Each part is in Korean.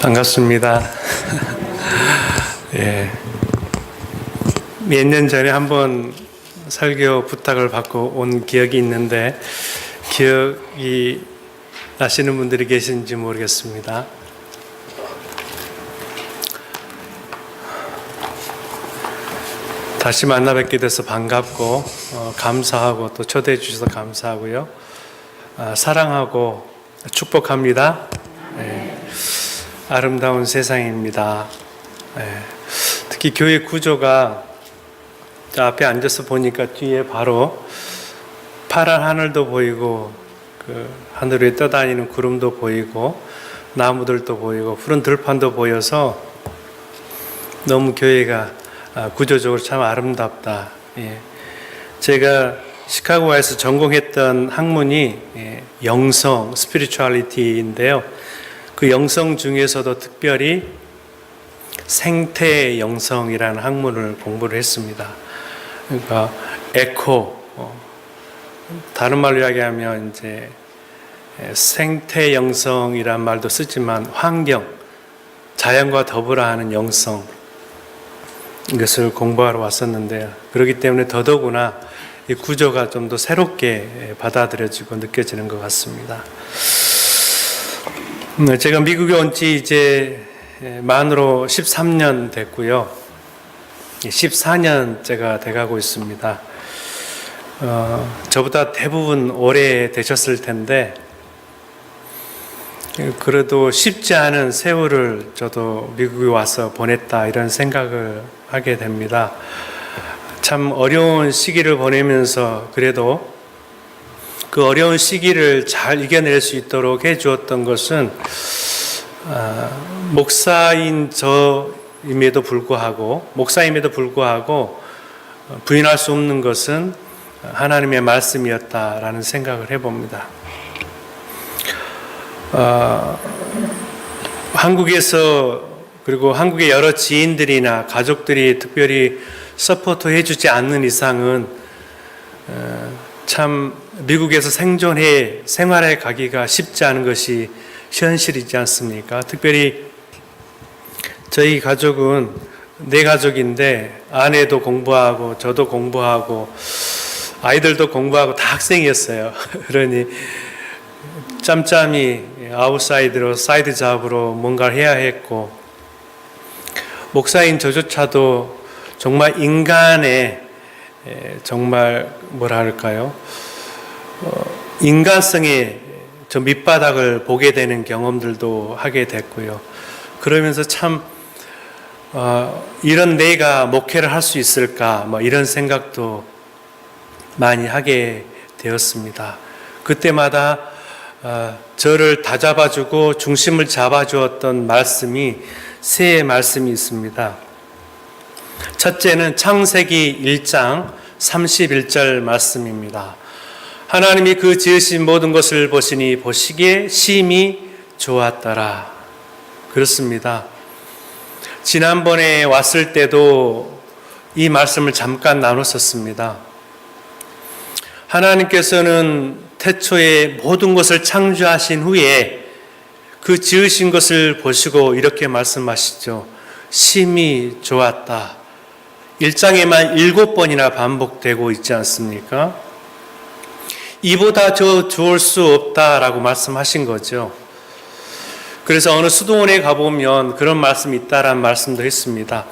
반갑습니다. 예. 몇 년 전에 한번 설교 부탁을 받고 온 기억이 있는데 기억이 나시는 분들이 계신지 모르겠습니다. 다시 만나 뵙게 돼서 반갑고 감사하고 또 초대해 주셔서 감사하고요. 사랑하고 축복합니다. 예. 아름다운 세상입니다. 예. 특히 교회 구조가 앞에 앉아서 보니까 뒤에 바로 파란 하늘도 보이고 그 하늘 위에 떠다니는 구름도 보이고 나무들도 보이고 푸른 들판도 보여서 너무 교회가 구조적으로 참 아름답다. 예. 제가 시카고에서 전공했던 학문이 영성, 스피리추얼리티인데요. 그 영성 중에서도 특별히 생태 영성이라는 학문을 공부를 했습니다. 그러니까 에코, 다른 말로 이야기하면 이제 생태 영성이란 말도 쓰지만 환경, 자연과 더불어 하는 영성, 이것을 공부하러 왔었는데요. 그렇기 때문에 더더구나 이 구조가 좀 더 새롭게 받아들여지고 느껴지는 것 같습니다. 제가 미국에 온 지 이제 만으로 13년 됐고요. 14년째가 돼가고 있습니다. 저보다 대부분 오래 되셨을 텐데 그래도 쉽지 않은 세월을 저도 미국에 와서 보냈다 이런 생각을 하게 됩니다. 참 어려운 시기를 보내면서 그래도 그 어려운 시기를 잘 이겨낼 수 있도록 해주었던 것은 목사임에도 불구하고 부인할 수 없는 것은 하나님의 말씀이었다라는 생각을 해봅니다. 한국에서 그리고 한국의 여러 지인들이나 가족들이 특별히 서포트 해주지 않는 이상은 참 미국에서 생활해 가기가 쉽지 않은 것이 현실이지 않습니까? 특별히 저희 가족은 네 가족인데 아내도 공부하고 저도 공부하고 아이들도 공부하고 다 학생이었어요. 그러니 짬짬이 아웃사이드로 사이드 잡으로 뭔가를 해야 했고 목사인 저조차도 정말 인간의 정말 뭐랄까요? 인간성의 저 밑바닥을 보게 되는 경험들도 하게 됐고요. 그러면서 참 이런 내가 목회를 할 수 있을까 이런 생각도 많이 하게 되었습니다. 그때마다 저를 다잡아주고 중심을 잡아주었던 말씀이 세 말씀이 있습니다. 첫째는 창세기 1장 31절 말씀입니다. 하나님이 그 지으신 모든 것을 보시니 보시기에 심히 좋았더라. 그렇습니다. 지난번에 왔을 때도 이 말씀을 잠깐 나눴었습니다. 하나님께서는 태초에 모든 것을 창조하신 후에 그 지으신 것을 보시고 이렇게 말씀하시죠. 심히 좋았다. 1장에만 7번이나 반복되고 있지 않습니까? 이보다 더 좋을 수 없다라고 말씀하신 거죠. 그래서 어느 수도원에 가보면 그런 말씀이 있다라는 말씀도 했습니다.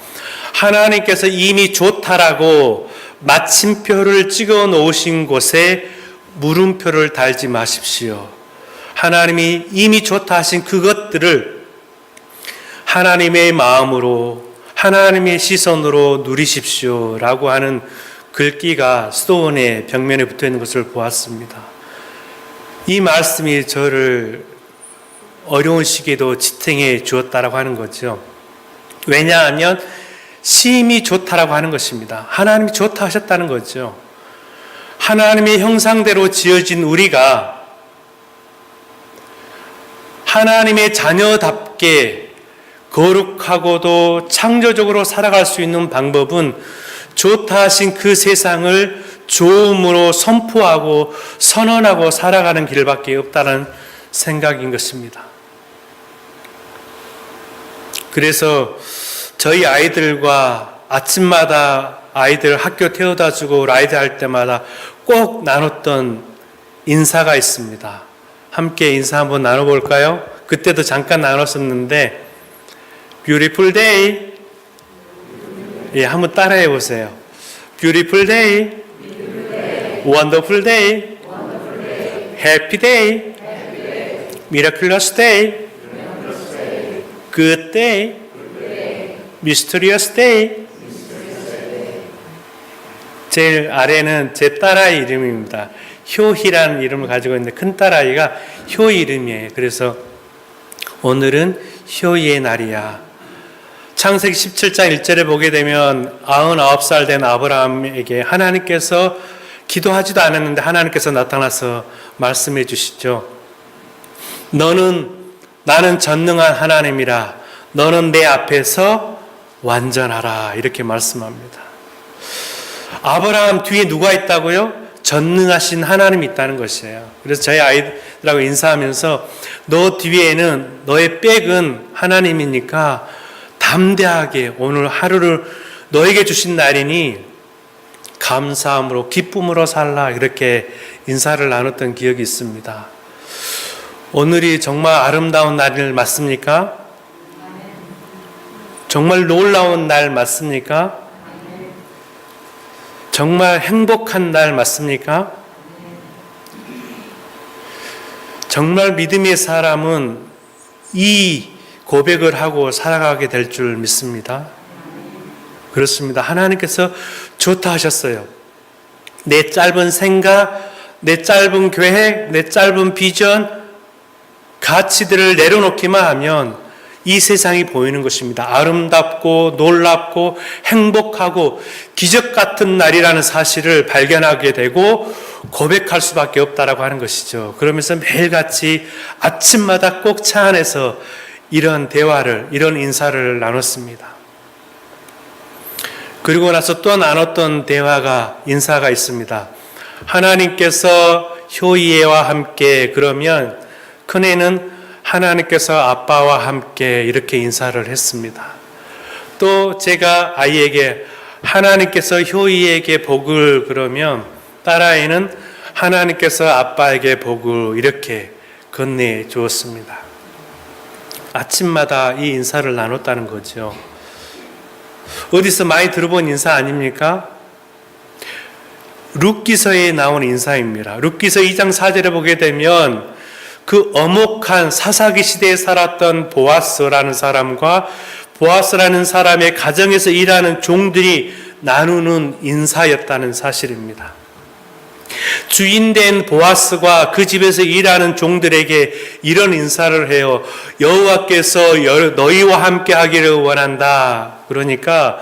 하나님께서 이미 좋다라고 마침표를 찍어 놓으신 곳에 물음표를 달지 마십시오. 하나님이 이미 좋다 하신 그것들을 하나님의 마음으로 하나님의 시선으로 누리십시오 라고 하는 글귀가 수도원의 벽면에 붙어 있는 것을 보았습니다. 이 말씀이 저를 어려운 시기에도 지탱해 주었다라고 하는 거죠. 왜냐하면 심히 좋다라고 하는 것입니다. 하나님이 좋다 하셨다는 거죠. 하나님의 형상대로 지어진 우리가 하나님의 자녀답게 거룩하고도 창조적으로 살아갈 수 있는 방법은 좋다 하신 그 세상을 좋음으로 선포하고 선언하고 살아가는 길밖에 없다는 생각인 것입니다. 그래서 저희 아이들과 아침마다 아이들 학교 태워다 주고 라이드 할 때마다 꼭 나눴던 인사가 있습니다. 함께 인사 한번 나눠볼까요? 그때도 잠깐 나눴었는데 Beautiful day. 예, 한번 따라해 보세요. Beautiful day. Wonderful day. Happy day. Miraculous day. Good day. Mysterious day. 제일 아래는 제 딸아이 이름입니다. 효희라는 이름을 가지고 있는데 큰 딸아이가 효희 이름이에요. 그래서 오늘은 효희의 날이야. 창세기 17장 1절에 보게 되면 99살 된 아브라함에게 하나님께서 기도하지도 않았는데 하나님께서 나타나서 말씀해 주시죠. 나는 전능한 하나님이라. 너는 내 앞에서 완전하라. 이렇게 말씀합니다. 아브라함 뒤에 누가 있다고요? 전능하신 하나님이 있다는 것이에요. 그래서 저희 아이들하고 인사하면서 너 뒤에는 너의 백은 하나님이니까 담대하게 오늘 하루를 너에게 주신 날이니 감사함으로 기쁨으로 살라 이렇게 인사를 나눴던 기억이 있습니다. 오늘이 정말 아름다운 날 맞습니까? 정말 놀라운 날 맞습니까? 정말 행복한 날 맞습니까? 정말 믿음의 사람은 이 고백을 하고 살아가게 될 줄 믿습니다. 그렇습니다. 하나님께서 좋다 하셨어요. 내 짧은 생각, 내 짧은 계획, 내 짧은 비전, 가치들을 내려놓기만 하면 이 세상이 보이는 것입니다. 아름답고 놀랍고 행복하고 기적 같은 날이라는 사실을 발견하게 되고 고백할 수밖에 없다라고 하는 것이죠. 그러면서 매일같이 아침마다 꼭 차 안에서 이런 대화를, 이런 인사를 나눴습니다. 그리고 나서 또 나눴던 대화가, 인사가 있습니다. 하나님께서 효이와 함께, 그러면 큰애는 하나님께서 아빠와 함께 이렇게 인사를 했습니다. 또 제가 아이에게 하나님께서 효이에게 복을, 그러면 딸아이는 하나님께서 아빠에게 복을 이렇게 건네 주었습니다. 아침마다 이 인사를 나눴다는 거죠. 어디서 많이 들어본 인사 아닙니까? 룻기서에 나온 인사입니다. 룻기서 2장 4절에 보게 되면 그 어목한 사사기 시대에 살았던 보아스라는 사람과 보아스라는 사람의 가정에서 일하는 종들이 나누는 인사였다는 사실입니다. 주인된 보아스가 그 집에서 일하는 종들에게 이런 인사를 해요. 여호와께서 너희와 함께 하기를 원한다. 그러니까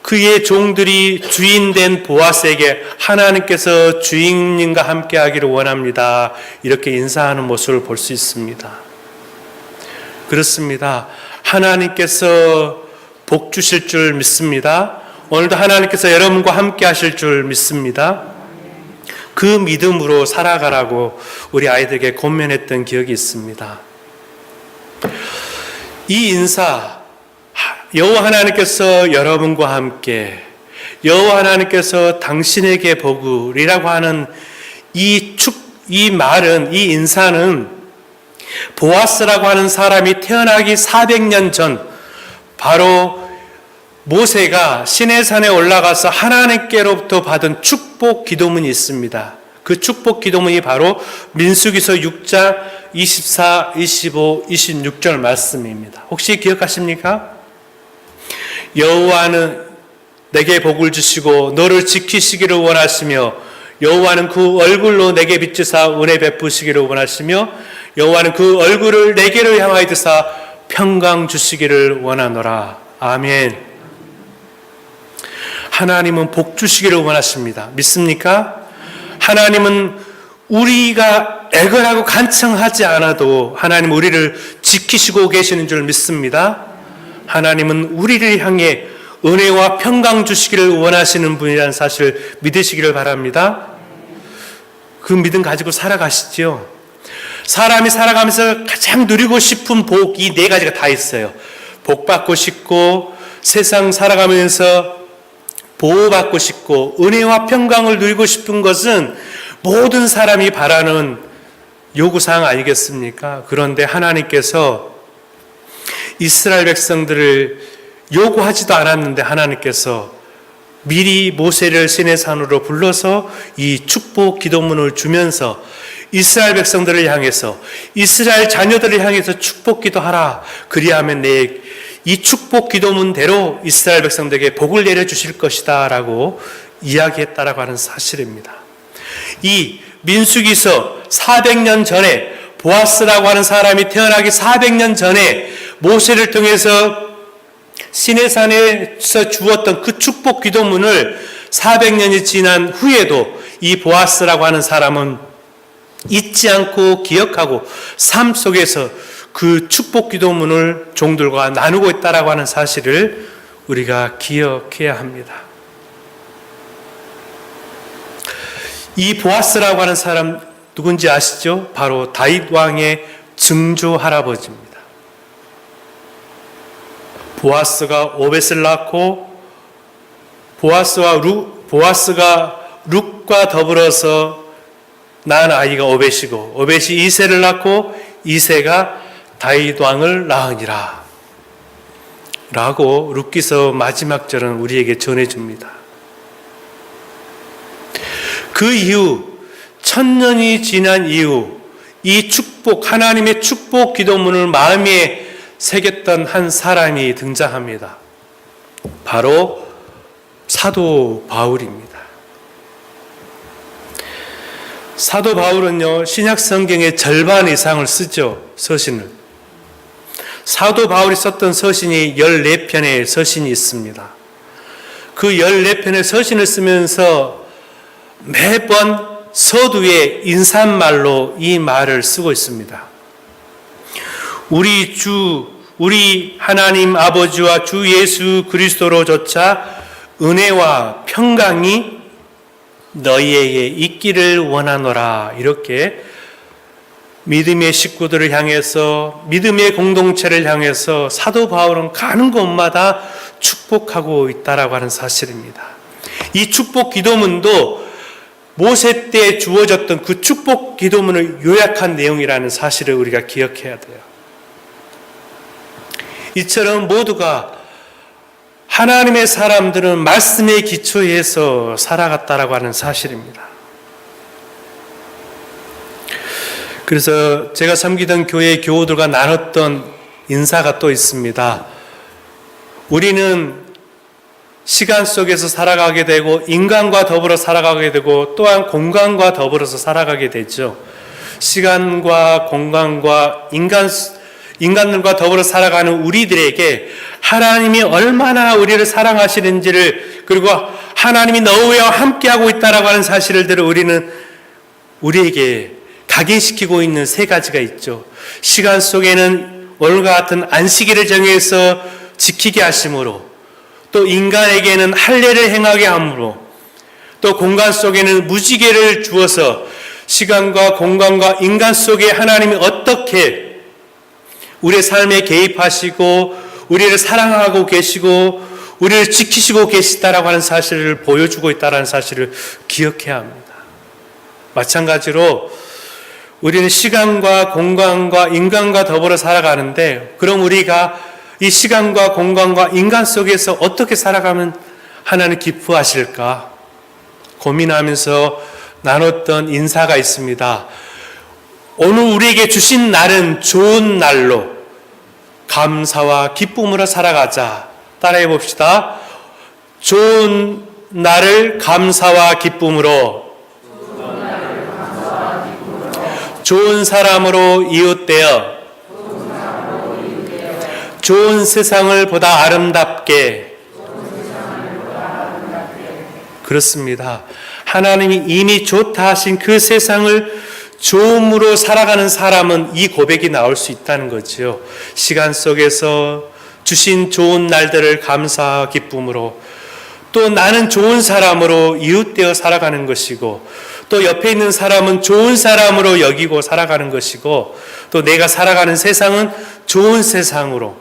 그의 종들이 주인된 보아스에게 하나님께서 주인님과 함께 하기를 원합니다. 이렇게 인사하는 모습을 볼 수 있습니다. 그렇습니다. 하나님께서 복 주실 줄 믿습니다. 오늘도 하나님께서 여러분과 함께 하실 줄 믿습니다. 그 믿음으로 살아가라고 우리 아이들에게 권면했던 기억이 있습니다. 이 인사, 여호와 하나님께서 여러분과 함께, 여호와 하나님께서 당신에게 복을이라고 하는 이 말은, 이 인사는 보아스라고 하는 사람이 태어나기 400년 전 바로 모세가 시내산에 올라가서 하나님께로부터 받은 축복 기도문이 있습니다. 그 축복 기도문이 바로 민수기서 6장 24, 25, 26절 말씀입니다. 혹시 기억하십니까? 여호와는 내게 복을 주시고 너를 지키시기를 원하시며 여호와는 그 얼굴로 내게 비추사 은혜 베푸시기를 원하시며 여호와는 그 얼굴을 내게로 향하여 드사 평강 주시기를 원하노라. 아멘. 하나님은 복 주시기를 원하십니다. 믿습니까? 하나님은 우리가 애걸하고 간청하지 않아도 하나님 우리를 지키시고 계시는 줄 믿습니다. 하나님은 우리를 향해 은혜와 평강 주시기를 원하시는 분이라는 사실을 믿으시기를 바랍니다. 그 믿음 가지고 살아가시죠. 사람이 살아가면서 가장 누리고 싶은 복, 이 네 가지가 다 있어요. 복받고 싶고 세상 살아가면서 보호받고 싶고 은혜와 평강을 누리고 싶은 것은 모든 사람이 바라는 요구사항 아니겠습니까? 그런데 하나님께서 이스라엘 백성들을 요구하지도 않았는데 하나님께서 미리 모세를 시내산으로 불러서 이 축복 기도문을 주면서 이스라엘 백성들을 향해서 이스라엘 자녀들을 향해서 축복 기도하라. 그리하면 내 이 축복 기도문대로 이스라엘 백성들에게 복을 내려주실 것이다 라고 이야기했다라고 하는 사실입니다. 이 민수기서 400년 전에 보아스라고 하는 사람이 태어나기 400년 전에 모세를 통해서 시내산에서 주었던 그 축복 기도문을 400년이 지난 후에도 이 보아스라고 하는 사람은 잊지 않고 기억하고 삶 속에서 그 축복 기도문을 종들과 나누고 있다라고 하는 사실을 우리가 기억해야 합니다. 이 보아스라고 하는 사람 누군지 아시죠? 바로 다윗 왕의 증조 할아버지입니다. 보아스가 오벳을 낳고 보아스가 룻과 더불어서 낳은 아이가 오벳이고 오벳이 이새를 낳고 이새가 다윗 왕을 낳으니라 라고 룻기서 마지막 절은 우리에게 전해줍니다. 그 이후 1000년이 지난 이후 이 축복 하나님의 축복 기도문을 마음에 새겼던 한 사람이 등장합니다. 바로 사도 바울입니다. 사도 바울은요, 신약 성경의 절반 이상을 쓰죠, 서신을. 사도 바울이 썼던 서신이 14편의 서신이 있습니다. 그 14편의 서신을 쓰면서 매번 서두에 인사말로 이 말을 쓰고 있습니다. 우리 하나님 아버지와 주 예수 그리스도로조차 은혜와 평강이 너희에게 있기를 원하노라. 이렇게 믿음의 식구들을 향해서 믿음의 공동체를 향해서 사도 바울은 가는 곳마다 축복하고 있다라고 하는 사실입니다. 이 축복 기도문도 모세 때 주어졌던 그 축복 기도문을 요약한 내용이라는 사실을 우리가 기억해야 돼요. 이처럼 모두가 하나님의 사람들은 말씀에 기초해서 살아갔다라고 하는 사실입니다. 그래서 제가 섬기던 교회 교우들과 나눴던 인사가 또 있습니다. 우리는 시간 속에서 살아가게 되고 인간과 더불어 살아가게 되고 또한 공간과 더불어서 살아가게 되죠. 시간과 공간과 인간들과 더불어 살아가는 우리들에게 하나님이 얼마나 우리를 사랑하시는지를, 그리고 하나님이 너희와 함께하고 있다라고 하는 사실을 우리는 우리에게 각인시키고 있는 세 가지가 있죠. 시간 속에는 오늘과 같은 안식일을 정해서 지키게 하심으로, 또 인간에게는 할례를 행하게 함으로, 또 공간 속에는 무지개를 주어서 시간과 공간과 인간 속에 하나님이 어떻게 우리의 삶에 개입하시고 우리를 사랑하고 계시고 우리를 지키시고 계시다라고 하는 사실을 보여주고 있다는 사실을 기억해야 합니다. 마찬가지로 우리는 시간과 공간과 인간과 더불어 살아가는데, 그럼 우리가 이 시간과 공간과 인간 속에서 어떻게 살아가면 하나님 기뻐하실까 고민하면서 나눴던 인사가 있습니다. 오늘 우리에게 주신 날은 좋은 날로 감사와 기쁨으로 살아가자. 따라해 봅시다. 좋은 날을 감사와 기쁨으로, 좋은 사람으로 이웃되어 좋은 세상을 보다 아름답게. 그렇습니다. 하나님이 이미 좋다 하신 그 세상을 좋음으로 살아가는 사람은 이 고백이 나올 수 있다는 거죠. 시간 속에서 주신 좋은 날들을 감사와 기쁨으로, 또 나는 좋은 사람으로 이웃되어 살아가는 것이고, 또 옆에 있는 사람은 좋은 사람으로 여기고 살아가는 것이고, 또 내가 살아가는 세상은 좋은 세상으로,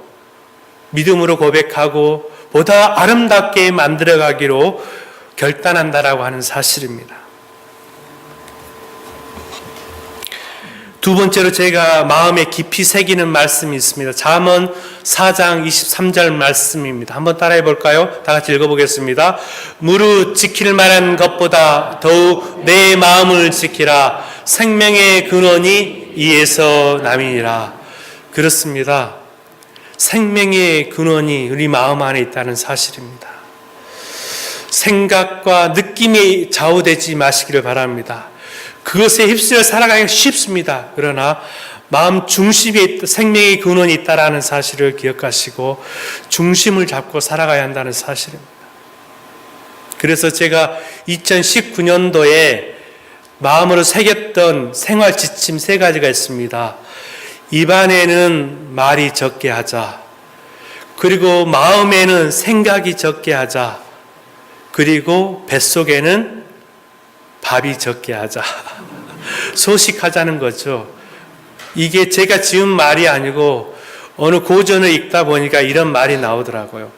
믿음으로 고백하고 보다 아름답게 만들어가기로 결단한다라고 하는 사실입니다. 두 번째로 제가 마음에 깊이 새기는 말씀이 있습니다. 잠언 4장 23절 말씀입니다. 한번 따라해 볼까요? 다 같이 읽어보겠습니다. 무릇 지킬 만한 것보다 더욱 내 마음을 지키라. 생명의 근원이 이에서 남이니라. 그렇습니다. 생명의 근원이 우리 마음 안에 있다는 사실입니다. 생각과 느낌이 좌우되지 마시기를 바랍니다. 그것에 휩쓸려 살아가기 쉽습니다. 그러나 마음 중심에 생명의 근원이 있다는 사실을 기억하시고 중심을 잡고 살아가야 한다는 사실입니다. 그래서 제가 2019년도에 마음으로 새겼던 생활 지침 3가지가 있습니다. 입안에는 말이 적게 하자. 그리고 마음에는 생각이 적게 하자. 그리고 뱃속에는 밥이 적게 하자. 소식하자는 거죠. 이게 제가 지은 말이 아니고 어느 고전을 읽다 보니까 이런 말이 나오더라고요.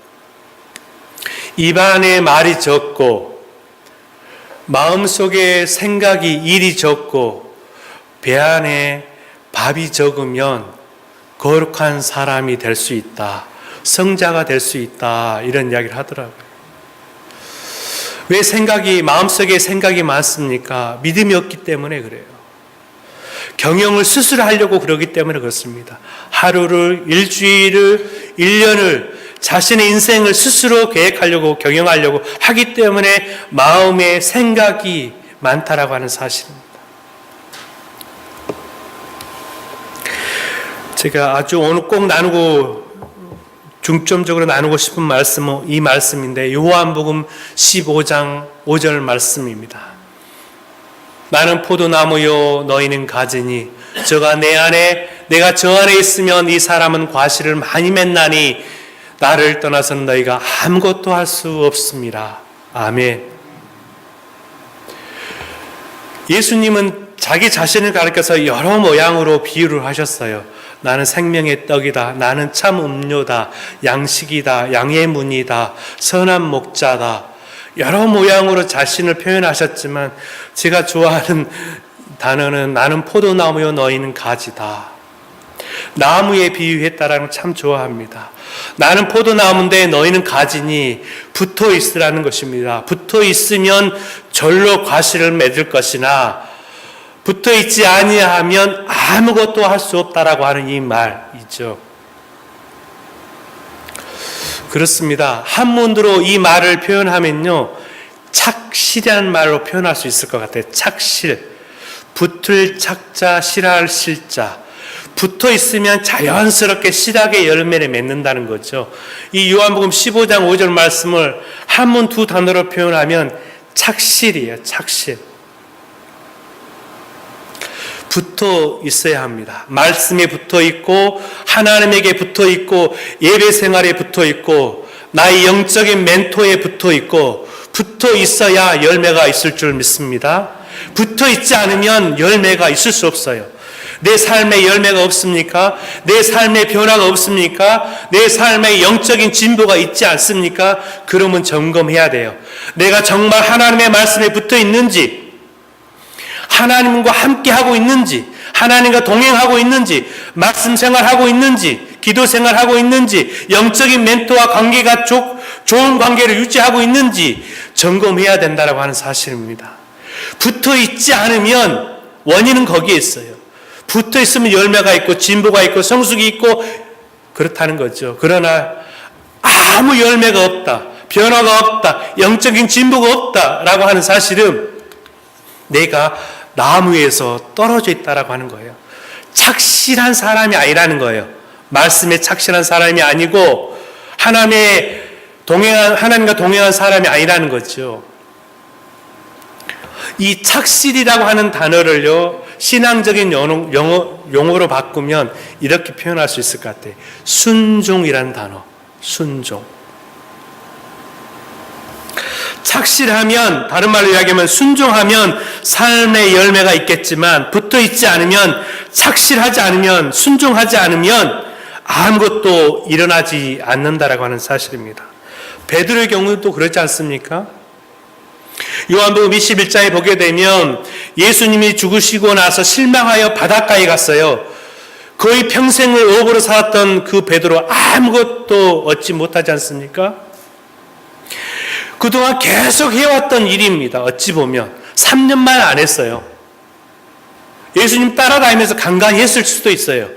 입안에 말이 적고 마음속에 생각이 일이 적고 배 안에 밥이 적으면 거룩한 사람이 될 수 있다. 성자가 될 수 있다. 이런 이야기를 하더라고요. 왜 마음속에 생각이 많습니까? 믿음이 없기 때문에 그래요. 경영을 스스로 하려고 그러기 때문에 그렇습니다. 하루를, 일주일을, 1년을 자신의 인생을 스스로 계획하려고 경영하려고 하기 때문에 마음에 생각이 많다라고 하는 사실입니다. 제가 아주 오늘 꼭 중점적으로 나누고 싶은 말씀은 이 말씀인데 요한복음 15장 5절 말씀입니다. 나는 포도나무요 너희는 가지니 저가 내 안에 내가 저 안에 있으면 이 사람은 과실을 많이 맺나니 나를 떠나서는 너희가 아무것도 할 수 없습니다. 아멘. 예수님은 자기 자신을 가리켜서 여러 모양으로 비유를 하셨어요. 나는 생명의 떡이다. 나는 참 음료다. 양식이다. 양의 문이다. 선한 목자다. 여러 모양으로 자신을 표현하셨지만 제가 좋아하는 단어는 나는 포도나무요 너희는 가지다. 나무에 비유했다라는 걸 참 좋아합니다. 나는 포도나무인데 너희는 가지니 붙어 있으라는 것입니다. 붙어 있으면 절로 과실을 맺을 것이나 붙어 있지 아니하면 아무것도 할 수 없다라고 하는 이 말이죠. 그렇습니다. 한문으로 이 말을 표현하면요, 착실이라는 말로 표현할 수 있을 것 같아요. 착실. 붙을 착자, 실할 실자. 붙어 있으면 자연스럽게 실하게 열매를 맺는다는 거죠. 이 요한복음 15장 5절 말씀을 한문 2 단어로 표현하면 착실이에요. 착실. 붙어 있어야 합니다. 말씀에 붙어 있고 하나님에게 붙어 있고 예배 생활에 붙어 있고 나의 영적인 멘토에 붙어 있고 붙어 있어야 열매가 있을 줄 믿습니다. 붙어 있지 않으면 열매가 있을 수 없어요. 내 삶에 열매가 없습니까? 내 삶에 변화가 없습니까? 내 삶에 영적인 진보가 있지 않습니까? 그러면 점검해야 돼요. 내가 정말 하나님의 말씀에 붙어 있는지, 하나님과 함께 하고 있는지, 하나님과 동행하고 있는지, 말씀 생활하고 있는지, 기도 생활하고 있는지, 영적인 멘토와 관계가 좋은 관계를 유지하고 있는지 점검해야 된다고 하는 사실입니다. 붙어 있지 않으면 원인은 거기에 있어요. 붙어 있으면 열매가 있고 진보가 있고 성숙이 있고 그렇다는 거죠. 그러나 아무 열매가 없다, 변화가 없다, 영적인 진보가 없다라고 하는 사실은 내가 나무에서 떨어져 있다라고 하는 거예요. 착실한 사람이 아니라는 거예요. 말씀에 착실한 사람이 아니고 하나님과 동행한 사람이 아니라는 거죠. 이 착실이라고 하는 단어를요, 신앙적인 용어로 바꾸면 이렇게 표현할 수 있을 것 같아요. 순종이라는 단어. 순종. 착실하면, 다른 말로 이야기하면 순종하면 삶의 열매가 있겠지만 붙어 있지 않으면, 착실하지 않으면, 순종하지 않으면 아무것도 일어나지 않는다라고 하는 사실입니다. 베드로의 경우는 또 그렇지 않습니까? 요한복음 21장에 보게 되면 예수님이 죽으시고 나서 실망하여 바닷가에 갔어요. 거의 평생을 어부로 살았던 그 베드로 아무것도 얻지 못하지 않습니까? 그동안 계속 해왔던 일입니다. 어찌 보면 3년만 안 했어요. 예수님 따라다니면서 간간히 했을 수도 있어요.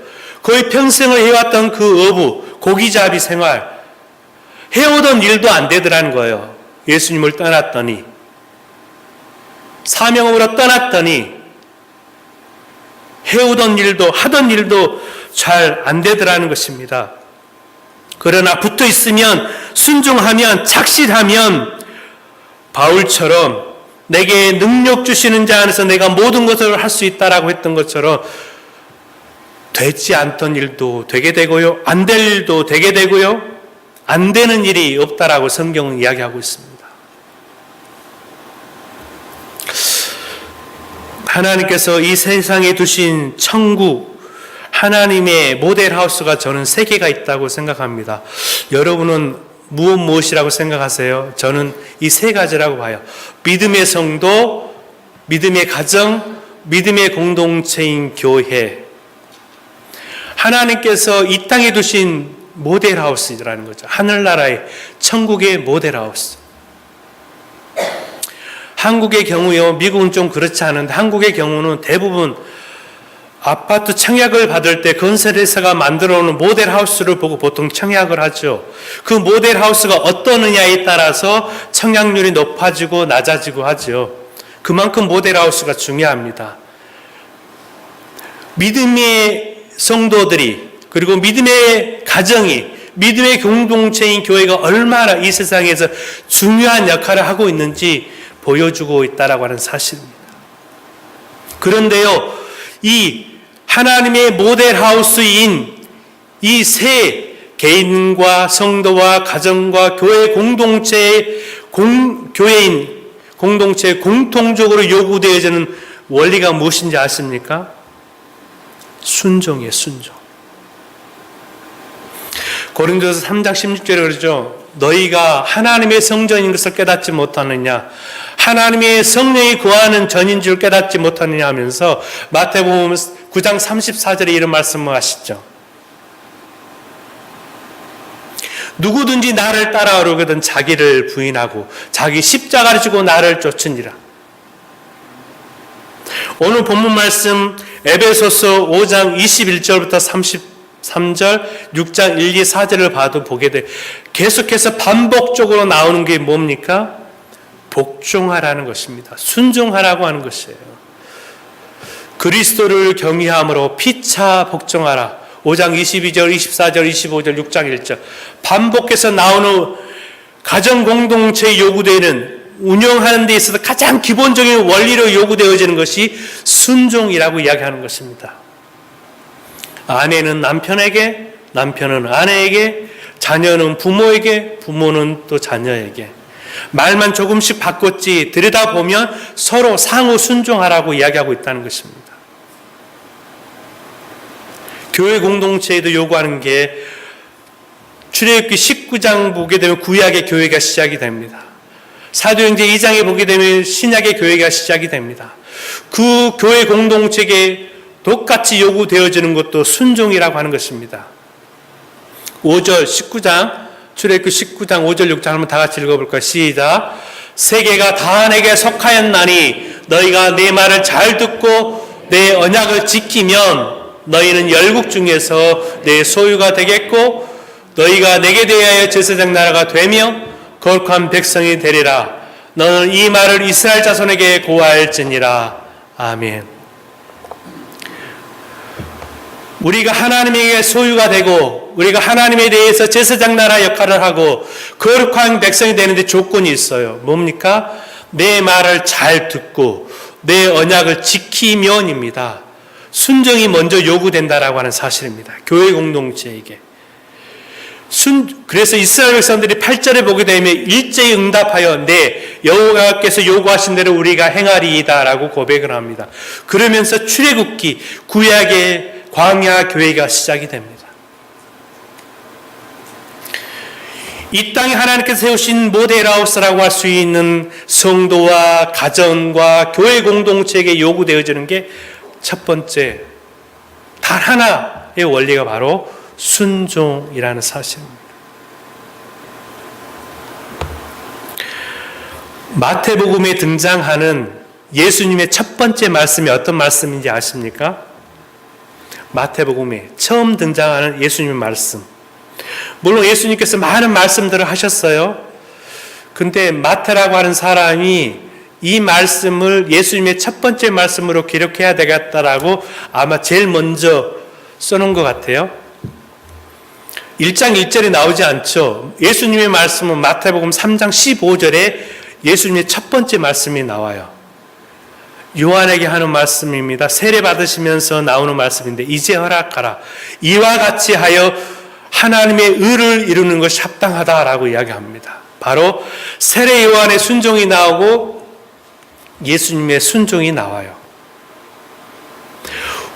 거의 평생을 해왔던 그 어부, 고기잡이 생활, 해오던 일도 안 되더라는 거예요. 예수님을 떠났더니, 사명으로 떠났더니 해오던 일도 하던 일도 잘 안 되더라는 것입니다. 그러나 붙어 있으면, 순종하면, 착실하면 바울처럼 내게 능력 주시는 자 안에서 내가 모든 것을 할 수 있다라고 했던 것처럼 되지 않던 일도 되게 되고요, 안 될 일도 되게 되고요, 안 되는 일이 없다라고 성경은 이야기하고 있습니다. 하나님께서 이 세상에 두신 천국, 하나님의 모델하우스가 저는 세 개가 있다고 생각합니다. 여러분은 무엇이라고 생각하세요? 저는 이 세 가지라고 봐요. 믿음의 성도, 믿음의 가정, 믿음의 공동체인 교회. 하나님께서 이 땅에 두신 모델하우스라는 거죠. 하늘나라의 천국의 모델하우스. 한국의 경우요, 미국은 좀 그렇지 않은데 한국의 경우는 대부분 아파트 청약을 받을 때 건설회사가 만들어 놓은 모델하우스를 보고 보통 청약을 하죠. 그 모델하우스가 어떠느냐에 따라서 청약률이 높아지고 낮아지고 하죠. 그만큼 모델하우스가 중요합니다. 믿음의 성도들이, 그리고 믿음의 가정이, 믿음의 공동체인 교회가 얼마나 이 세상에서 중요한 역할을 하고 있는지 보여주고 있다라고 하는 사실입니다. 그런데요, 이 하나님의 모델하우스인 이 세 개인과 성도와 가정과 교회 공동체의 교회인 공동체에 공통적으로 요구되어지는 원리가 무엇인지 아십니까? 순종이에요, 순종. 고린도서 3장 16절에 그러죠. 너희가 하나님의 성전인 것을 깨닫지 못하느냐, 하나님의 성령이 거하는 전인 줄 깨닫지 못하느냐 하면서 마태복음 9장 34절에 이런 말씀을 하시죠. 누구든지 나를 따라오려거든 자기를 부인하고 자기 십자가를 지고 나를 쫓으니라. 오늘 본문 말씀 에베소서 5장 21절부터 33절, 6장 1, 2, 4절을 봐도 보게 돼. 계속해서 반복적으로 나오는 게 뭡니까? 복종하라는 것입니다. 순종하라고 하는 것이에요. 그리스도를 경외함으로 피차 복종하라. 5장 22절, 24절, 25절, 6장 1절. 반복해서 나오는 가정 공동체에 요구되는, 운영하는 데 있어서 가장 기본적인 원리로 요구되어지는 것이 순종이라고 이야기하는 것입니다. 아내는 남편에게, 남편은 아내에게, 자녀는 부모에게, 부모는 또 자녀에게. 말만 조금씩 바꿨지 들여다보면 서로 상호 순종하라고 이야기하고 있다는 것입니다. 교회 공동체에도 요구하는 게 출애굽기 19장 보게 되면 구약의 교회가 시작이 됩니다. 사도행전 2장에 보게 되면 신약의 교회가 시작이 됩니다. 그 교회 공동체에 똑같이 요구되어지는 것도 순종이라고 하는 것입니다. 5절 19장, 출애굽기 19장 5절 6절 한번 다 같이 읽어볼까요? 시작. 세계가 다 내게 속하였나니 너희가 내 말을 잘 듣고 내 언약을 지키면 너희는 열국 중에서 내 소유가 되겠고 너희가 내게 대하여 제사장 나라가 되며 거룩한 백성이 되리라. 너는 이 말을 이스라엘 자손에게 고할지니라. 아멘. 우리가 하나님에게 소유가 되고 우리가 하나님에 대해서 제사장 나라 역할을 하고 거룩한 백성이 되는데 조건이 있어요. 뭡니까? 내 말을 잘 듣고 내 언약을 지키면입니다. 순종이 먼저 요구된다라고 하는 사실입니다. 교회 공동체에게. 그래서 이스라엘 백성들이 8절에 보게 되면 일제히 응답하여 네 여호와께서 요구하신 대로 우리가 행하리이다라고 고백을 합니다. 그러면서 출애굽기 구약의 광야 교회가 시작이 됩니다. 이 땅에 하나님께서 세우신 모델하우스라고 할 수 있는 성도와 가정과 교회 공동체에게 요구되어지는 게 첫 번째, 단 하나의 원리가 바로 순종이라는 사실입니다. 마태복음에 등장하는 예수님의 첫 번째 말씀이 어떤 말씀인지 아십니까? 마태복음에 처음 등장하는 예수님의 말씀. 물론 예수님께서 많은 말씀들을 하셨어요. 근데 마태라고 하는 사람이 이 말씀을 예수님의 첫 번째 말씀으로 기록해야 되겠다라고 아마 제일 먼저 써놓은 것 같아요. 1장 1절에 나오지 않죠. 예수님의 말씀은 마태복음 3장 15절에 예수님의 첫 번째 말씀이 나와요. 요한에게 하는 말씀입니다. 세례 받으시면서 나오는 말씀인데 이제 허락하라. 이와 같이 하여 하나님의 의를 이루는 것이 합당하다라고 이야기합니다. 바로 세례 요한의 순종이 나오고 예수님의 순종이 나와요.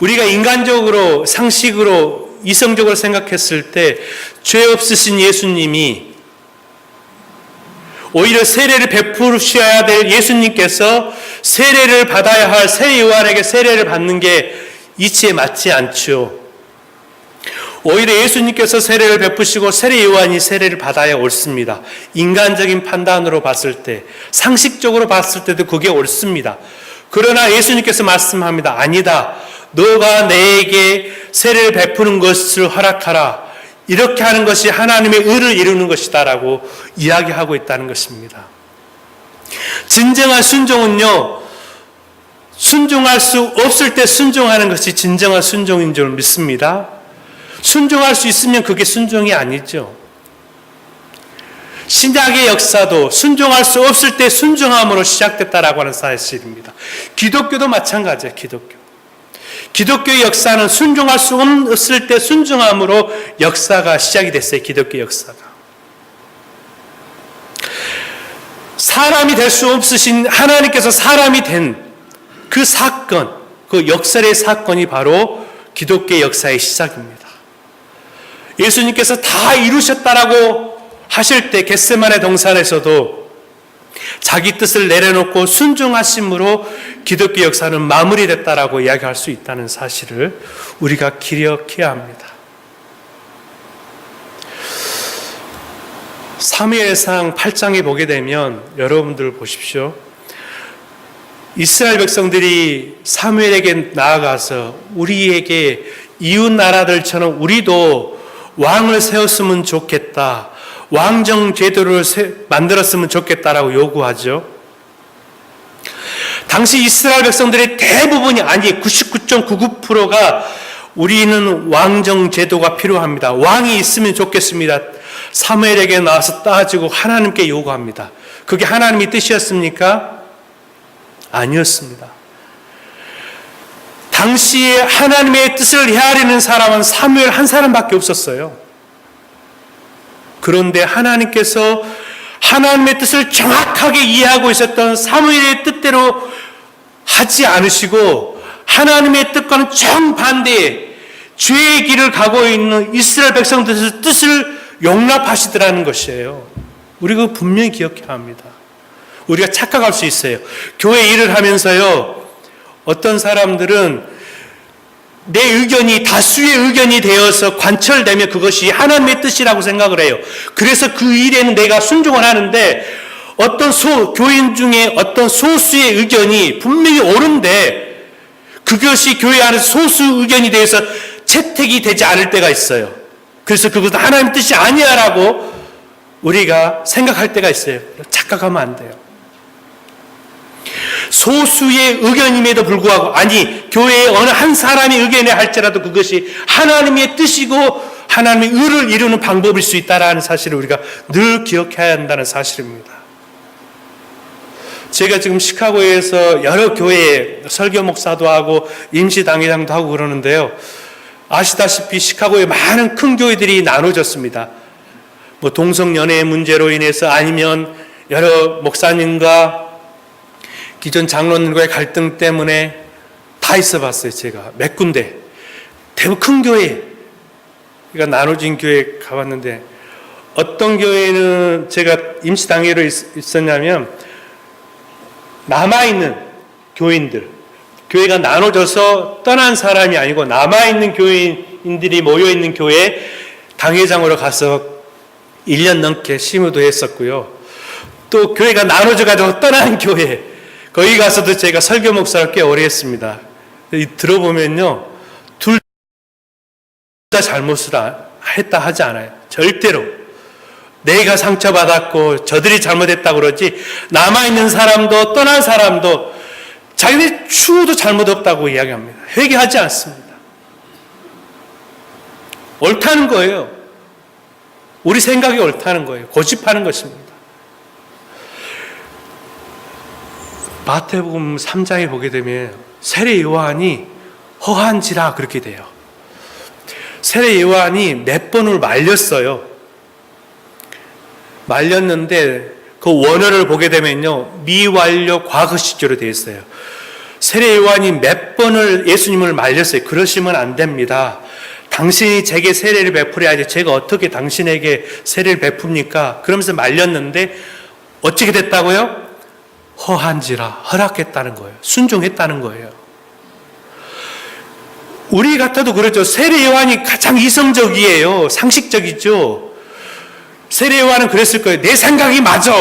우리가 인간적으로 상식으로 이성적으로 생각했을 때 죄 없으신 예수님이 오히려 세례를 베푸셔야 될 예수님께서 세례를 받아야 할 세례 요한에게 세례를 받는 게 이치에 맞지 않죠. 오히려 예수님께서 세례를 베푸시고 세례 요한이 세례를 받아야 옳습니다. 인간적인 판단으로 봤을 때, 상식적으로 봤을 때도 그게 옳습니다. 그러나 예수님께서 말씀합니다. 아니다. 너가 내게 세례를 베푸는 것을 허락하라. 이렇게 하는 것이 하나님의 의를 이루는 것이다 라고 이야기하고 있다는 것입니다. 진정한 순종은요, 순종할 수 없을 때 순종하는 것이 진정한 순종인 줄 믿습니다. 순종할 수 있으면 그게 순종이 아니죠. 신약의 역사도 순종할 수 없을 때 순종함으로 시작됐다라고 하는 사실입니다. 기독교도 마찬가지예요. 기독교의 역사는 순종할 수 없을 때 순종함으로 역사가 시작이 됐어요. 기독교 역사가. 사람이 될 수 없으신 하나님께서 사람이 된 그 사건, 그 역설의 사건이 바로 기독교의 역사의 시작입니다. 예수님께서 다 이루셨다라고 하실 때 겟세마네 동산에서도 자기 뜻을 내려놓고 순종하심으로 기독교 역사는 마무리됐다라고 이야기할 수 있다는 사실을 우리가 기억해야 합니다. 사무엘상 8장에 보게 되면 여러분들 보십시오. 이스라엘 백성들이 사무엘에게 나아가서 우리에게 이웃 나라들처럼 우리도 왕을 세웠으면 좋겠다. 왕정 제도를 만들었으면 좋겠다라고 요구하죠. 당시 이스라엘 백성들의 대부분이 아니 99.99%가 우리는 왕정 제도가 필요합니다. 왕이 있으면 좋겠습니다. 사무엘에게 나와서 따지고 하나님께 요구합니다. 그게 하나님의 뜻이었습니까? 아니었습니다. 당시에 하나님의 뜻을 헤아리는 사람은 사무엘 한 사람밖에 없었어요. 그런데 하나님께서 하나님의 뜻을 정확하게 이해하고 있었던 사무엘의 뜻대로 하지 않으시고 하나님의 뜻과는 정반대의 죄의 길을 가고 있는 이스라엘 백성들의 뜻을 용납하시더라는 것이에요. 우리가 분명히 기억해야 합니다. 우리가 착각할 수 있어요. 교회 일을 하면서요, 어떤 사람들은 내 의견이 다수의 의견이 되어서 관철되면 그것이 하나님의 뜻이라고 생각을 해요. 그래서 그 일에는 내가 순종을 하는데 어떤 교인 중에 어떤 소수의 의견이 분명히 옳은데 그것이 교회 안에서 소수 의견이 되어서 채택이 되지 않을 때가 있어요. 그래서 그것은 하나님의 뜻이 아니야라고 우리가 생각할 때가 있어요. 착각하면 안 돼요. 소수의 의견임에도 불구하고 아니 교회의 어느 한 사람의 의견에 할지라도 그것이 하나님의 뜻이고 하나님의 의를 이루는 방법일 수 있다는 사실을 우리가 늘 기억해야 한다는 사실입니다. 제가 지금 시카고에서 여러 교회에 설교 목사도 하고 임시 당회장도 하고 그러는데요. 아시다시피 시카고에 많은 큰 교회들이 나눠졌습니다. 뭐 동성연애 문제로 인해서 아니면 여러 목사님과 기존 장로님과의 갈등 때문에 다 있어 봤어요. 제가 몇 군데 대부분 큰 교회가 나눠진 교회 가봤는데 어떤 교회는 제가 임시당회로 있었냐면 남아있는 교인들, 교회가 나눠져서 떠난 사람이 아니고 남아있는 교인들이 모여있는 교회 당회장으로 가서 1년 넘게 심우도 했었고요. 또 교회가 나눠져가지고 떠난 교회, 거기 가서도 제가 설교 목사를 꽤 오래 했습니다. 들어보면요, 둘 다 잘못을 했다 하지 않아요. 절대로. 내가 상처받았고 저들이 잘못했다고 그러지, 남아있는 사람도 떠난 사람도 자기들 추후도 잘못 없다고 이야기합니다. 회개하지 않습니다. 옳다는 거예요. 우리 생각이 옳다는 거예요. 고집하는 것입니다. 마태복음 3장에 보게 되면 세례 요한이 허한지라 그렇게 돼요. 세례 요한이 몇 번을 말렸어요. 말렸는데 그 원어를 보게 되면요, 미완료 과거 시제로 되어 있어요. 세례 요한이 몇 번을 예수님을 말렸어요. 그러시면 안 됩니다. 당신이 제게 세례를 베풀어야지 제가 어떻게 당신에게 세례를 베풉니까? 그러면서 말렸는데 어떻게 됐다고요? 허한지라, 허락했다는 거예요. 순종했다는 거예요. 우리 같아도 그렇죠. 세례 요한이 가장 이성적이에요. 상식적이죠. 세례 요한은 그랬을 거예요. 내 생각이 맞아.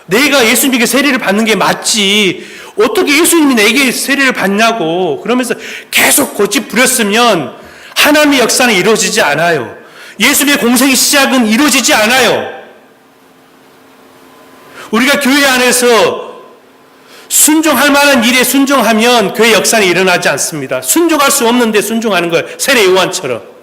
내가 예수님에게 세례를 받는 게 맞지. 어떻게 예수님이 내게 세례를 받냐고. 그러면서 계속 고집 부렸으면 하나님의 역사는 이루어지지 않아요. 예수님의 공생의 시작은 이루어지지 않아요. 우리가 교회 안에서 순종할 만한 일에 순종하면 교회 역사는 일어나지 않습니다. 순종할 수 없는데 순종하는 거예요. 세례 요한처럼.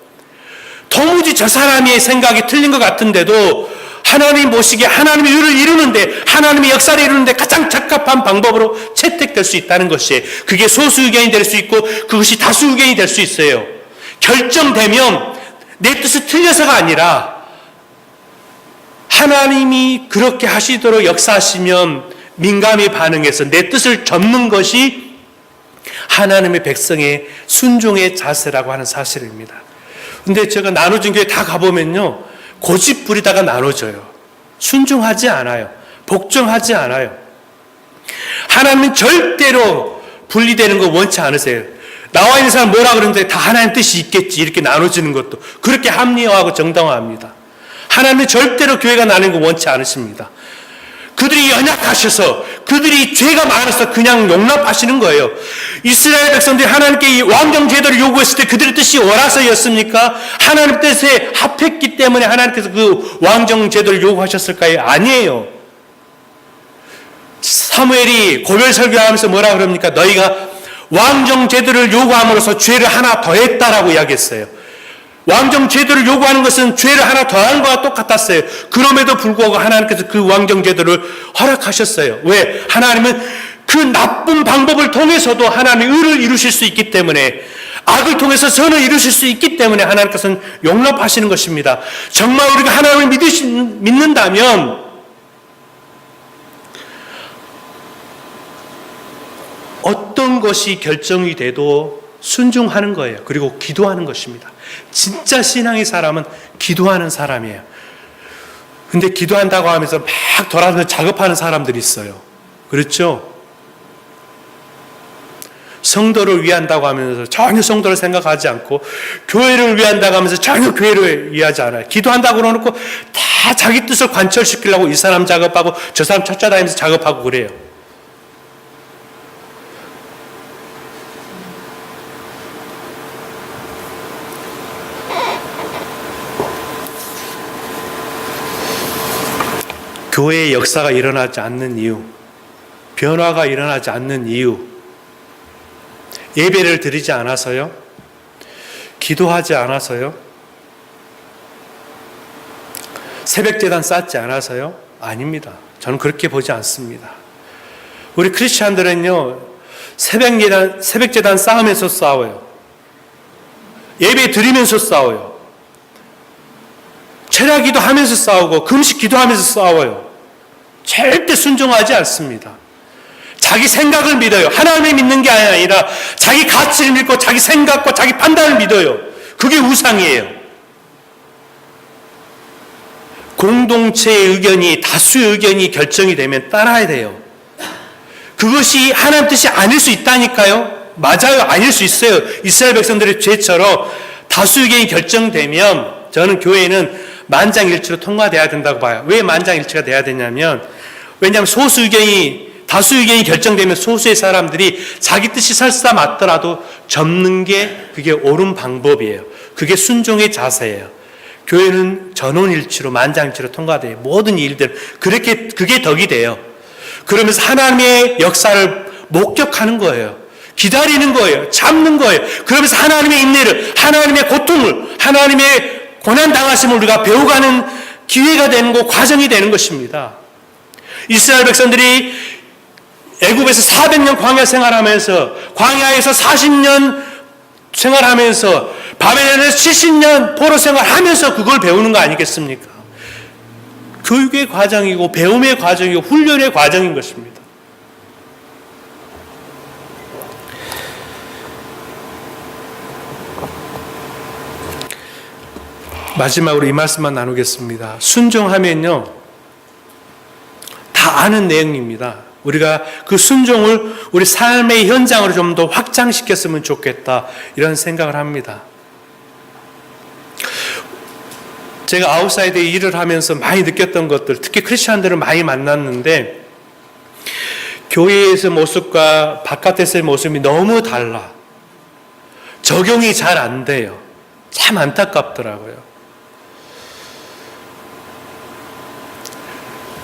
도무지 저 사람의 생각이 틀린 것 같은데도 하나님 보시기에 하나님의 의를 이루는데, 하나님의 역사를 이루는데 가장 적합한 방법으로 채택될 수 있다는 것이, 그게 소수 의견이 될 수 있고 그것이 다수 의견이 될 수 있어요. 결정되면 내 뜻이 틀려서가 아니라 하나님이 그렇게 하시도록 역사하시면 민감히 반응해서 내 뜻을 접는 것이 하나님의 백성의 순종의 자세라고 하는 사실입니다. 근데 제가 나눠진 교회 다 가보면요, 고집 부리다가 나눠져요. 순종하지 않아요. 복종하지 않아요. 하나님은 절대로 분리되는 거 원치 않으세요. 나와 있는 사람 뭐라 그러는데 다 하나님 뜻이 있겠지, 이렇게 나눠지는 것도 그렇게 합리화하고 정당화합니다. 하나님은 절대로 교회가 나누는 거 원치 않으십니다. 그들이 연약하셔서, 그들이 죄가 많아서 그냥 용납하시는 거예요. 이스라엘 백성들이 하나님께 이 왕정 제도를 요구했을 때 그들의 뜻이 옳아서였습니까? 하나님 뜻에 합했기 때문에 하나님께서 그 왕정 제도를 요구하셨을까요? 아니에요. 사무엘이 고별 설교하면서 뭐라 그럽니까? 너희가 왕정 제도를 요구함으로써 죄를 하나 더했다라고 이야기했어요. 왕정 제도를 요구하는 것은 죄를 하나 더한 것과 똑같았어요. 그럼에도 불구하고 하나님께서 그 왕정 제도를 허락하셨어요. 왜? 하나님은 그 나쁜 방법을 통해서도 하나님의 의를 이루실 수 있기 때문에, 악을 통해서 선을 이루실 수 있기 때문에 하나님께서는 용납하시는 것입니다. 정말 우리가 하나님을 믿는다면 어떤 것이 결정이 돼도 순종하는 거예요. 그리고 기도하는 것입니다. 진짜 신앙의 사람은 기도하는 사람이에요. 근데 기도한다고 하면서 막 돌아다니면서 작업하는 사람들이 있어요. 그렇죠? 성도를 위한다고 하면서 전혀 성도를 생각하지 않고, 교회를 위한다고 하면서 전혀 교회를 위하지 않아요. 기도한다고 그러놓고 다 자기 뜻을 관철시키려고 이 사람 작업하고 저 사람 쫓아다니면서 작업하고 그래요. 교회의 역사가 일어나지 않는 이유, 변화가 일어나지 않는 이유, 예배를 드리지 않아서요? 기도하지 않아서요? 새벽제단 쌓지 않아서요? 아닙니다. 저는 그렇게 보지 않습니다. 우리 크리스찬들은요, 새벽제단 쌓으면서 싸워요. 예배 드리면서 싸워요. 철야기도 하면서 싸우고 금식 기도하면서 싸워요. 절대 순종하지 않습니다. 자기 생각을 믿어요. 하나님을 믿는 게 아니라 자기 가치를 믿고 자기 생각과 자기 판단을 믿어요. 그게 우상이에요. 공동체의 의견이, 다수의 의견이 결정이 되면 따라야 돼요. 그것이 하나님 뜻이 아닐 수 있다니까요. 맞아요. 아닐 수 있어요. 이스라엘 백성들의 죄처럼 다수 의견이 결정되면 저는 교회는 만장일치로 통과돼야 된다고 봐요. 왜 만장일치가 돼야 되냐면, 왜냐하면 다수 의견이 결정되면 소수의 사람들이 자기 뜻이 설사 맞더라도 접는 게 그게 옳은 방법이에요. 그게 순종의 자세예요. 교회는 전원일치로 만장일치로 통과돼요. 모든 일들 그게 덕이 돼요. 그러면서 하나님의 역사를 목격하는 거예요. 기다리는 거예요. 참는 거예요. 그러면서 하나님의 인내를, 하나님의 고통을, 하나님의 고난당하심을 우리가 배워가는 기회가 되는 거, 과정이 되는 것입니다. 이스라엘 백성들이 애굽에서 400년 광야 생활하면서, 광야에서 40년 생활하면서, 바벨론에서 70년 포로 생활하면서 그걸 배우는 거 아니겠습니까? 교육의 과정이고 배움의 과정이고 훈련의 과정인 것입니다. 마지막으로 이 말씀만 나누겠습니다. 순종하면요, 다 아는 내용입니다. 우리가 그 순종을 우리 삶의 현장으로 좀 더 확장시켰으면 좋겠다, 이런 생각을 합니다. 제가 아웃사이드에 일을 하면서 많이 느꼈던 것들, 특히 크리스천들을 많이 만났는데 교회에서 모습과 바깥에서의 모습이 너무 달라. 적용이 잘 안 돼요. 참 안타깝더라고요.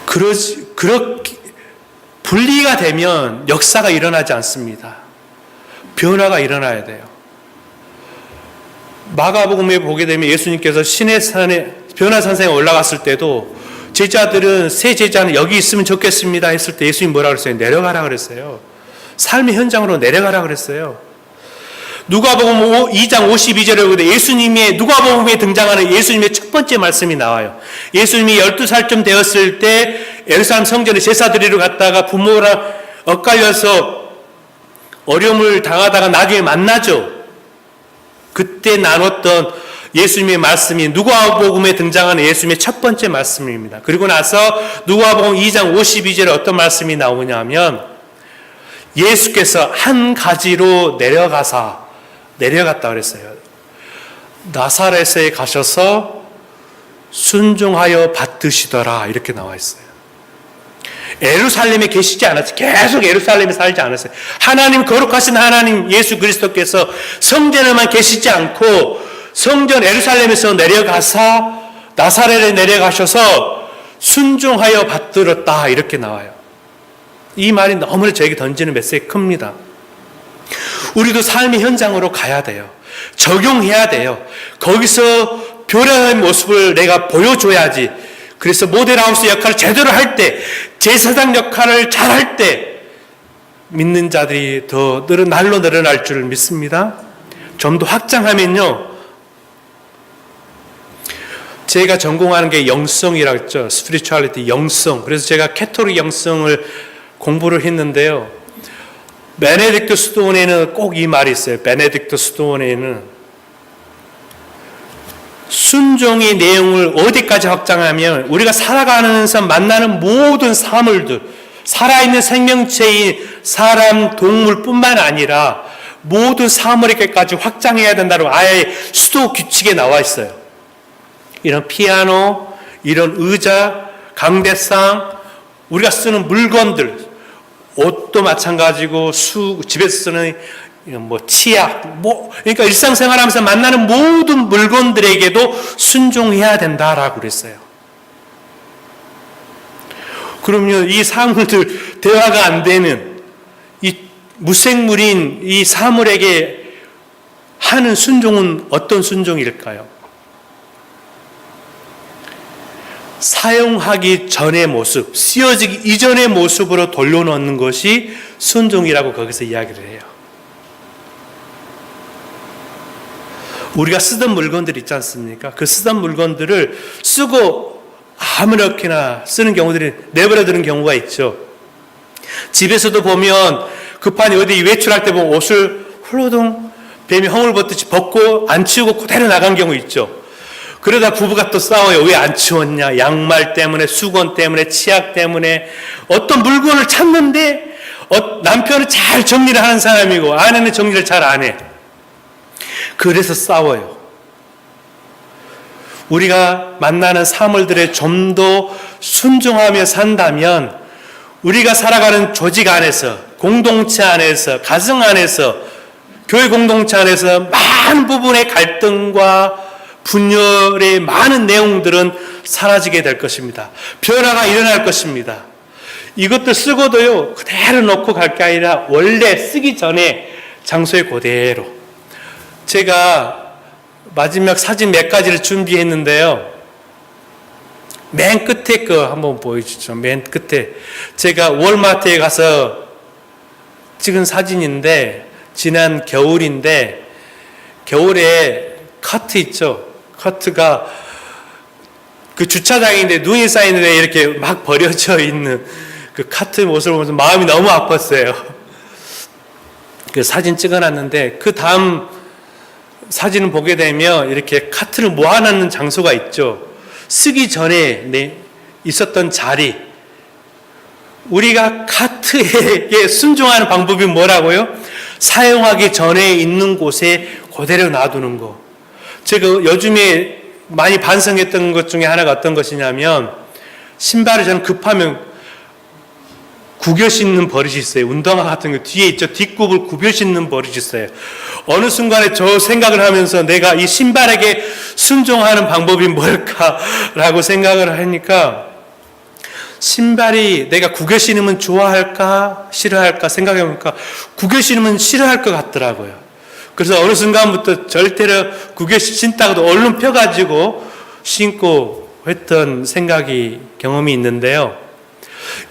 그렇게 분리가 되면 역사가 일어나지 않습니다. 변화가 일어나야 돼요. 마가복음에 보게 되면 예수님께서 시내 산에 변화산상에 올라갔을 때도 제자들은, 새 제자는 여기 있으면 좋겠습니다 했을 때 예수님 뭐라 그랬어요? 내려가라 그랬어요. 삶의 현장으로 내려가라 그랬어요. 누가복음 2장 52절에 보게 예수님의, 누가복음에 등장하는 예수님의 첫 번째 말씀이 나와요. 예수님이 12살쯤 되었을 때 예루살렘 성전에 제사 드리러 갔다가 부모랑 엇갈려서 어려움을 당하다가 나중에 만나죠. 그때 나눴던 예수님의 말씀이 누가복음에 등장하는 예수님의 첫 번째 말씀입니다. 그리고 나서 누가복음 2장 52절에 어떤 말씀이 나오냐면, 예수께서 한 가지로 내려갔다 그랬어요. 나사렛에 가셔서 순종하여 받드시더라, 이렇게 나와 있어요. 예루살렘에 계시지 않았어요. 계속 예루살렘에 살지 않았어요. 하나님, 거룩하신 하나님 예수 그리스도께서 성전에만 계시지 않고 성전 예루살렘에서 내려가사 나사렛에 내려가셔서 순종하여 받들었다, 이렇게 나와요. 이 말이 너무나 저에게 던지는 메시지가 큽니다. 우리도 삶의 현장으로 가야 돼요. 적용해야 돼요. 거기서 변화된 모습을 내가 보여줘야지. 그래서 모델하우스 역할을 제대로 할 때, 제사장 역할을 잘 할 때 믿는 자들이 더 날로 늘어날 줄 믿습니다. 좀 더 확장하면요, 제가 전공하는 게 영성이라고 했죠. 스피리추얼리티, 영성. 그래서 제가 캐토릭 영성을 공부를 했는데요, 베네딕트 수도원에는 꼭 이 말이 있어요. 베네딕트 수도원에는 순종의 내용을 어디까지 확장하면 우리가 살아가면서 만나는 모든 사물들, 살아있는 생명체인 사람, 동물뿐만 아니라 모든 사물에게까지 확장해야 된다고 아예 수도 규칙에 나와 있어요. 이런 피아노, 이런 의자, 강대상, 우리가 쓰는 물건들, 옷도 마찬가지고, 집에서 쓰는 치약, 그러니까 일상생활하면서 만나는 모든 물건들에게도 순종해야 된다라고 그랬어요. 그러면 이 사물들, 대화가 안 되는 이 무생물인 이 사물에게 하는 순종은 어떤 순종일까요? 사용하기 전의 모습, 쓰여지기 이전의 모습으로 돌려놓는 것이 순종이라고 거기서 이야기를 해요. 우리가 쓰던 물건들 있지 않습니까? 그 쓰던 물건들을 쓰고 아무렇게나 쓰는 경우들이 내버려두는 경우가 있죠. 집에서도 보면 급하니 어디 외출할 때 보면 옷을 훌러덩 뱀이 허물 벗듯이 벗고 안 치우고 그대로 나간 경우 있죠. 그러다 부부가 또 싸워요. 왜 안 치웠냐? 양말 때문에, 수건 때문에, 치약 때문에. 어떤 물건을 찾는데 남편은 잘 정리를 하는 사람이고 아내는 정리를 잘 안 해. 그래서 싸워요. 우리가 만나는 사물들에 좀 더 순종하며 산다면 우리가 살아가는 조직 안에서, 공동체 안에서, 가정 안에서, 교회 공동체 안에서 많은 부분의 갈등과 분열의 많은 내용들은 사라지게 될 것입니다. 변화가 일어날 것입니다. 이것도 쓰고도요, 그대로 놓고 갈 게 아니라 원래 쓰기 전에 장소에 그대로. 제가 마지막 사진 몇 가지를 준비했는데요. 맨 끝에 거 한번 보여주죠. 맨 끝에. 제가 월마트에 가서 찍은 사진인데, 지난 겨울인데, 겨울에 카트 있죠. 카트가 그 주차장인데 눈이 쌓이는데 이렇게 막 버려져 있는 그 카트 모습을 보면서 마음이 너무 아팠어요. 그 사진 찍어놨는데 그 다음 사진을 보게 되면 이렇게 카트를 모아놓는 장소가 있죠. 쓰기 전에 있었던 자리. 우리가 카트에게 순종하는 방법이 뭐라고요? 사용하기 전에 있는 곳에 그대로 놔두는 거. 제가 요즘에 많이 반성했던 것 중에 하나가 어떤 것이냐면, 신발을 저는 급하면 구겨 신는 버릇이 있어요. 운동화 같은 거 뒤에 있죠. 뒷굽을 구겨 신는 버릇이 있어요. 어느 순간에 저 생각을 하면서 내가 이 신발에게 순종하는 방법이 뭘까라고 생각을 하니까, 신발이 내가 구겨 신으면 좋아할까 싫어할까 생각해보니까 구겨 신으면 싫어할 것 같더라고요. 그래서 어느 순간부터 절대로 구겨 신다고도 얼른 펴가지고 신고 했던 경험이 있는데요.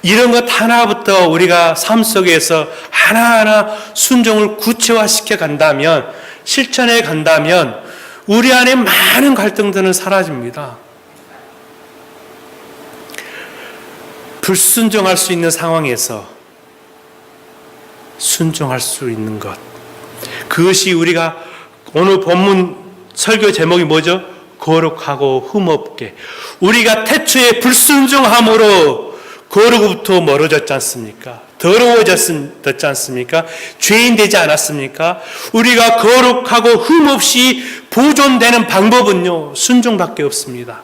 이런 것 하나부터 우리가 삶 속에서 하나하나 순종을 구체화시켜 간다면, 실천해 간다면 우리 안에 많은 갈등들은 사라집니다. 불순종할 수 있는 상황에서 순종할 수 있는 것, 그것이 우리가 오늘 본문 설교 제목이 뭐죠? 거룩하고 흠없게. 우리가 태초에 불순종함으로 거룩부터 멀어졌지 않습니까? 더러워졌지 않습니까? 죄인 되지 않았습니까? 우리가 거룩하고 흠없이 보존되는 방법은요, 순종밖에 없습니다.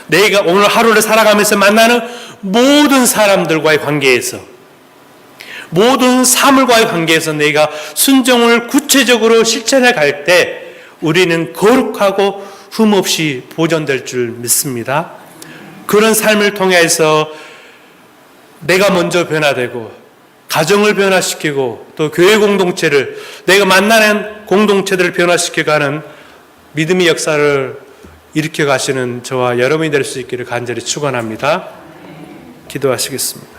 내가 오늘 하루를 살아가면서 만나는 모든 사람들과의 관계에서, 모든 사물과의 관계에서 내가 순종을 구체적으로 실천해 갈 때 우리는 거룩하고 흠없이 보존될 줄 믿습니다. 그런 삶을 통해서 내가 먼저 변화되고 가정을 변화시키고 또 교회 공동체를, 내가 만나는 공동체들을 변화시켜가는 믿음의 역사를 일으켜 가시는 저와 여러분이 될 수 있기를 간절히 축원합니다. 기도하시겠습니다.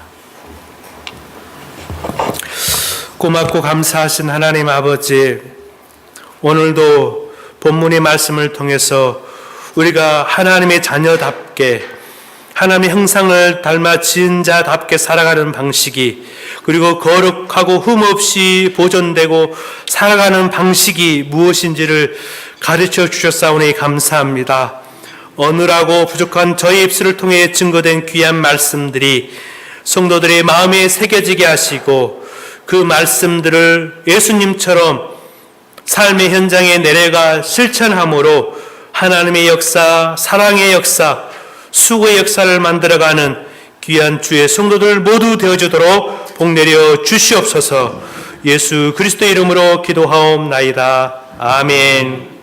고맙고 감사하신 하나님 아버지, 오늘도 본문의 말씀을 통해서 우리가 하나님의 자녀답게, 하나님의 형상을 닮아 지은 자답게 살아가는 방식이, 그리고 거룩하고 흠없이 보존되고 살아가는 방식이 무엇인지를 가르쳐 주셨사오니 감사합니다. 어느라고 부족한 저희 입술을 통해 증거된 귀한 말씀들이 성도들의 마음에 새겨지게 하시고, 그 말씀들을 예수님처럼 삶의 현장에 내려가 실천함으로 하나님의 역사, 사랑의 역사, 수고의 역사를 만들어가는 귀한 주의 성도들 모두 되어주도록 복내려 주시옵소서. 예수 그리스도의 이름으로 기도하옵나이다. 아멘.